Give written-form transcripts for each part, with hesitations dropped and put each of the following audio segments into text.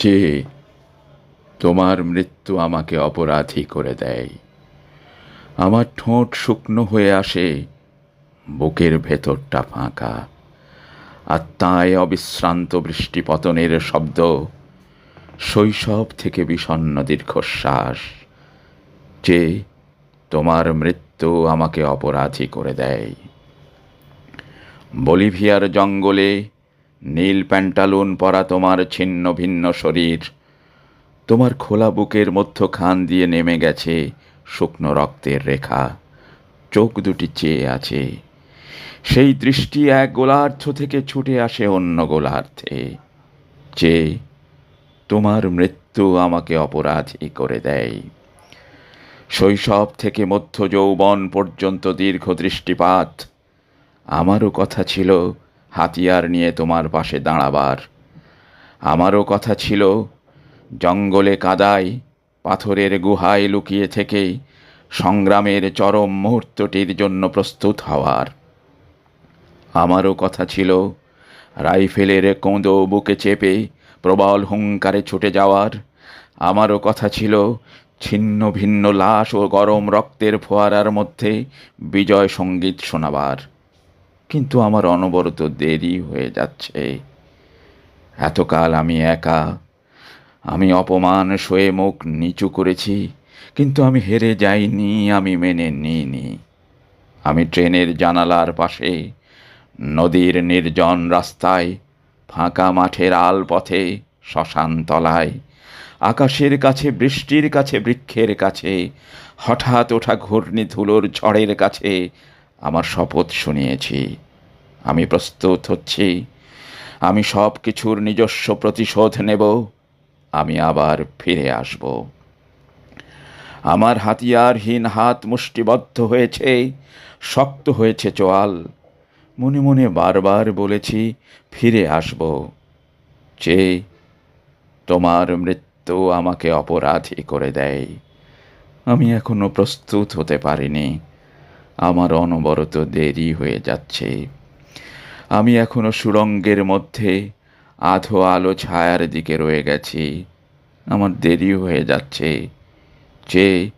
যে তোমার মৃত্যু আমাকে অপরাধী করে দেয়। আমার ঠোঁট শুকনো হয়ে আসে, বুকের ভেতরটা ফাঁকা, আর তাই অবিশ্রান্ত বৃষ্টিপতনের শব্দ, শৈশব থেকে বিষণ্ণ দীর্ঘশ্বাস। যে তোমার মৃত্যু আমাকে অপরাধী করে দেয়। বলিভিয়ার জঙ্গলে নীল প্যান্টালুন পরা তোমার ছিন্ন ভিন্ন শরীর, তোমার খোলা বুকের মধ্যখান দিয়ে নেমে গেছে শুকনো রক্তের রেখা। চোখ দুটি চেয়ে আছে, সেই দৃষ্টি এক গোলার্ধ থেকে ছুটে আসে অন্য গোলার্ধে। যে তোমার মৃত্যু আমাকে অপরাধী করে দেয়। শৈশব থেকে মধ্য যৌবন পর্যন্ত দীর্ঘ দৃষ্টিপাত। আমারও কথা ছিল হাতিয়ার নিয়ে তোমার পাশে দাঁড়াবার। আমারও কথা ছিল জঙ্গলে কাদায়, পাথরের গুহায় লুকিয়ে থেকে সংগ্রামের চরম মুহূর্তটির জন্য প্রস্তুত হওয়ার। আমারও কথা ছিল রাইফেলের কোঁদো বুকে চেপে প্রবল হুঙ্কারে ছুটে যাওয়ার। আমারও কথা ছিল ছিন্ন ভিন্ন লাশ ও গরম রক্তের ফোয়ারার মধ্যে বিজয় সঙ্গীত শোনাবার। কিন্তু আমার অনবরত দেরি হয়ে যাচ্ছে। এতকাল আমি একা, আমি অপমান সয়ে মুখ নিচু করেছি, কিন্তু আমি হেরে যাইনি, আমি মেনে নিইনি। আমি ট্রেনের জানালার পাশে, নদীর নির্জন রাস্তায়, ফাঁকা মাঠের আলপথে, শ্মশান তলায়, আকাশের কাছে, বৃষ্টির কাছে, বৃক্ষের কাছে, হঠাৎ ওঠা ঘূর্ণি ধুলোর ঝড়ের কাছে আমার শপথ শুনিয়েছি। আমি প্রস্তুত হচ্ছি, আমি সব কিছুর নিজস্ব প্রতিশোধ নেব, আমি আবার ফিরে আসব। আমার হাতিয়ারহীন হাত মুষ্টিবদ্ধ হয়েছে, শক্ত হয়েছে চোয়াল। মনে মনে বারবার বলেছি ফিরে আসব। যে তোমার মৃত্যু আমাকে অপরাধী করে দেয়। আমি এখনো প্রস্তুত হতে পারিনি, আমার অনবরত দেরি হয়ে যাচ্ছে। আমি এখনো সুড়ঙ্গের মধ্যে আধো আলো ছায়ার দিকে রয়ে গেছি, আমার দেরি হয়ে যাচ্ছে। যে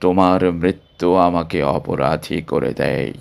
তোমার মৃত্যু আমাকে অপরাধী করে দেয়।